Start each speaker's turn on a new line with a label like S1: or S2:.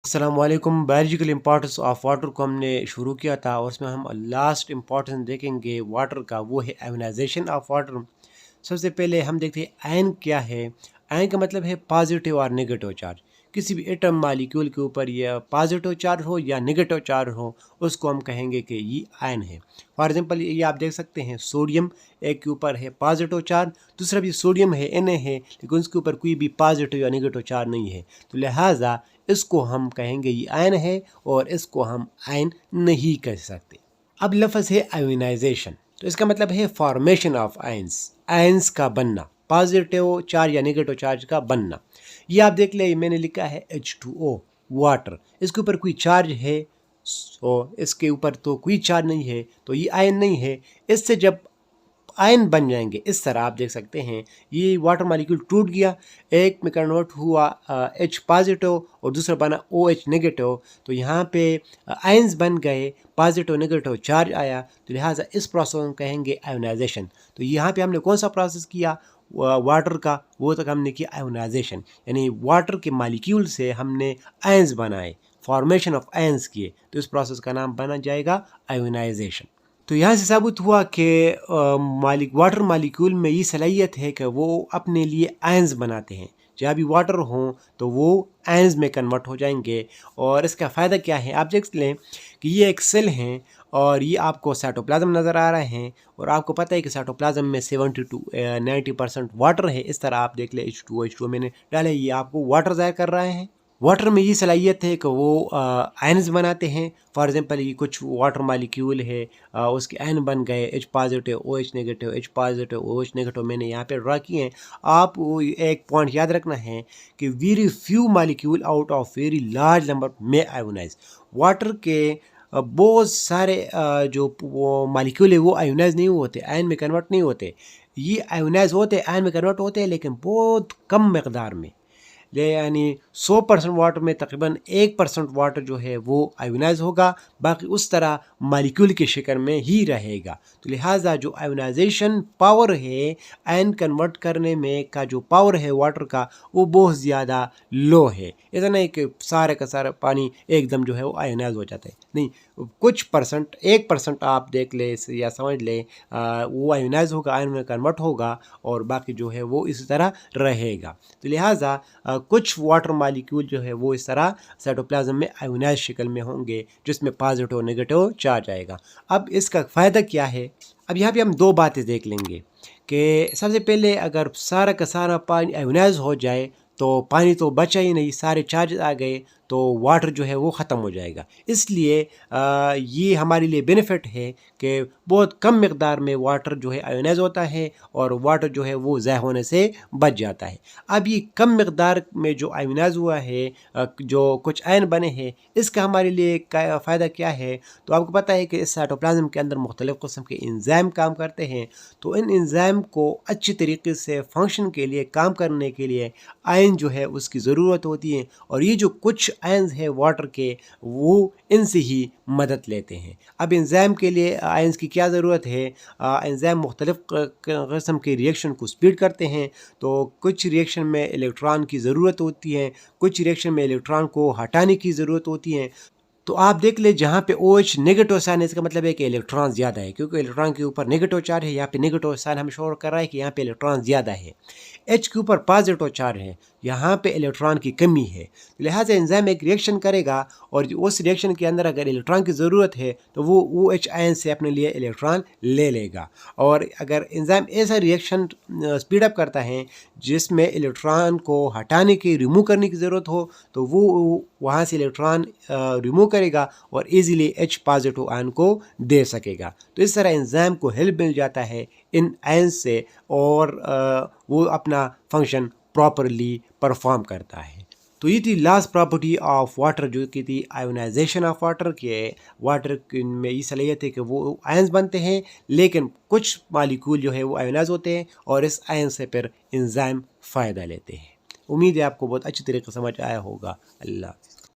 S1: अस्सलाम वालेकुम। Biological importance of water को हमने शुरू किया था और उसमें हम लास्ट इंपॉर्टेंस देखेंगे वाटर का, वो है आयोनाइजेशन ऑफ वाटर। सबसे पहले हम देखते हैं आयन क्या है। आयन का मतलब है पॉजिटिव और नेगेटिव चार्ज। किसी भी एटम मालिक्यूल के ऊपर या पॉजिटिव चार्ज हो या नेगेटिव चार्ज हो उसको हम कहेंगे कि ये आयन है। फॉर एग्जांपल ये आप देख सकते हैं सोडियम, एक के ऊपर है पॉजिटिव चार्ज, दूसरा भी सोडियम है Na है, लेकिन उसके ऊपर कोई भी पॉजिटिव या नेगेटिव चार्ज नहीं है, तो लिहाजा इसको हम कहेंगे ये आयन है और इसको हम आयन नहीं कह सकते। अब लफ्ज़ है आयोनाइजेशन, तो इसका मतलब है फॉर्मेशन ऑफ आयंस, आयंस का बनना, पॉजिटिव चार्ज या नेगेटिव चार्ज का बनना। ये आप देख ले, मैंने लिखा है H2O वाटर, इसके ऊपर कोई चार्ज है, इसके ऊपर तो कोई चार्ज नहीं है, तो ये आयन नहीं है। इससे जब आयन बन जाएंगे इस तरह आप देख सकते हैं, ये वाटर मॉलिक्यूल टूट गया, एक में कन्वर्ट हुआ H पॉजिटिव और दूसरा बना OH नेगेटिव, तो यहाँ पे आयंस बन गए, पॉजिटिव नेगेटिव चार्ज आया, तो लिहाजा इस प्रोसेस को कहेंगे आयोनाइजेशन। तो यहाँ पे हमने कौन सा प्रोसेस किया वाटर का, वो तक हमने किया आयोनाइजेशन, यानी वाटर के मॉलिक्यूल से हमने आयंस बनाए, फॉर्मेशन ऑफ आयंस किए, तो इस प्रोसेस का नाम बना जाएगा आयोनाइजेशन। तो यहाँ से साबित हुआ कि वाटर मालिक्यूल में ये सलाहियत है कि वो अपने लिए आयंस बनाते हैं। जहाँ भी वाटर हों तो वो आयंस में कन्वर्ट हो जाएंगे। और इसका फ़ायदा क्या है, आप देख लें कि ये एक सेल हैं और ये आपको साइटोप्लाज्म नज़र आ रहे हैं, और आपको पता है कि साइटोप्लाज्म में 70 to 90% वाटर है। इस तरह आप देख लें H2O मैंने डाला, ये आपको वाटर ज़ाहिर कर रहे हैं। वाटर में ये सलाहियत है कि वो आयन्स बनाते हैं। फॉर एग्जांपल ये कुछ वाटर मालिक्यूल है, उसके आयन बन गए H positive OH negative, H positive OH negative, मैंने यहाँ पे ड्रा किए हैं। आप एक पॉइंट याद रखना है कि very few molecule out of very large number में आयोनाइज। वाटर के बहुत सारे जो वो मालिक्यूल है वो आयोनाइज नहीं होते, आयन में कन्वर्ट नहीं होते। ये आयोनाइज होते, आयन में कन्वर्ट होते हैं, लेकिन बहुत कम मकदार में। यानी 100% वाटर में तकरीबन 1% वाटर जो है वो आयोनाइज होगा, बाकी उस तरह मालिक्यूल के शक्ल में ही रहेगा। तो लिहाजा जो आयोनाइजेशन पावर है, आयन कन्वर्ट करने में का जो पावर है वाटर का, वो बहुत ज़्यादा लो है। ऐसा नहीं कि सारे का सारा पानी एकदम जो है वो आयोनाइज हो जाता है, नहीं, कुछ परसेंट, 1% आप देख ले या समझ ले, वो आयोनाइज होगा, आयन में कन्वर्ट होगा, और बाकी जो है वो इसी तरह रहेगा। तो लिहाजा कुछ वाटर मालिक्यूल जो है वो इस तरह साइटोप्लाज्म में आयोनाइज शक्ल में होंगे, जिसमें पॉजिटिव और नेगेटिव चार्ज आएगा। अब इसका फ़ायदा क्या है, अब यहाँ पे हम दो बातें देख लेंगे कि सबसे पहले अगर सारा का सारा पानी आयोनाइज हो जाए तो पानी तो बचा ही नहीं, सारे चार्ज आ गए, तो वाटर जो है वो ख़त्म हो जाएगा। इसलिए ये हमारे लिए बेनिफिट है कि बहुत कम मकदार में वाटर जो है आयोनाइज होता है और वाटर जो है वो ज़ाय होने से बच जाता है। अब ये कम मकदार में जो आयोनाइज हुआ है, जो कुछ आयन बने हैं, इसका हमारे लिए फ़ायदा क्या है, तो आपको पता है कि इस साइटोप्लाज्म के अंदर मुख्तलिफ़ किस्म के एंजाइम काम करते हैं। तो इन एंजाइम को अच्छी तरीके से फंक्शन के लिए, काम करने के लिए आयन जो है उसकी ज़रूरत होती है, और ये जो कुछ आयन्स हैं वाटर के, वो इनसे ही मदद लेते हैं। अब एंजाइम के लिए आयन्स की क्या ज़रूरत है, एंजाइम मुख्तलिफ़ किस्म के रिएक्शन को स्पीड करते हैं। तो कुछ रिएक्शन में इलेक्ट्रॉन की ज़रूरत होती है, कुछ रिएक्शन में इलेक्ट्रॉन को हटाने की ज़रूरत होती है। तो आप देख ले जहाँ पे OH नेगेटिव साइन है, इसका मतलब है कि इलेक्ट्रॉन ज़्यादा है, क्योंकि इलेक्ट्रॉन के ऊपर नेगेटिव चार्ज है, यहाँ पे नेगेटिव साइन हमें शो कर रहा है कि यहाँ पे इलेक्ट्रॉन ज़्यादा है। H के ऊपर पॉजिटिव चार्ज है, यहाँ पे इलेक्ट्रॉन की कमी है। लिहाजा एंजाइम एक रिएक्शन करेगा, और उस रिएक्शन के अंदर अगर इलेक्ट्रॉन की ज़रूरत है तो वो OH आयन से अपने लिए इलेक्ट्रॉन ले लेगा। और अगर एंजाइम ऐसा रिएक्शन स्पीडअप करता है जिसमें इलेक्ट्रॉन को हटाने की, रिमूव करने की ज़रूरत हो, तो वो वहाँ से इलेक्ट्रॉन रिमूव करेगा और इजीली H पॉजिटिव आयन को दे सकेगा। तो इस तरह एंजाइम को हेल्प मिल जाता है इन आयन से, और वो अपना फंक्शन प्रॉपरली परफॉर्म करता है। तो ये थी लास्ट प्रॉपर्टी ऑफ वाटर, जो कि थी आयोनाइजेशन ऑफ वाटर। के वाटर में ये सलाहियत है कि वो आयन्स बनते हैं, लेकिन कुछ मालिक्यूल जो है वो आयोनाइज होते हैं, और इस आयन से फिर एंजाइम फ़ायदा लेते हैं। उम्मीद है आपको बहुत अच्छी तरीके से समझ आया होगा। अल्लाह।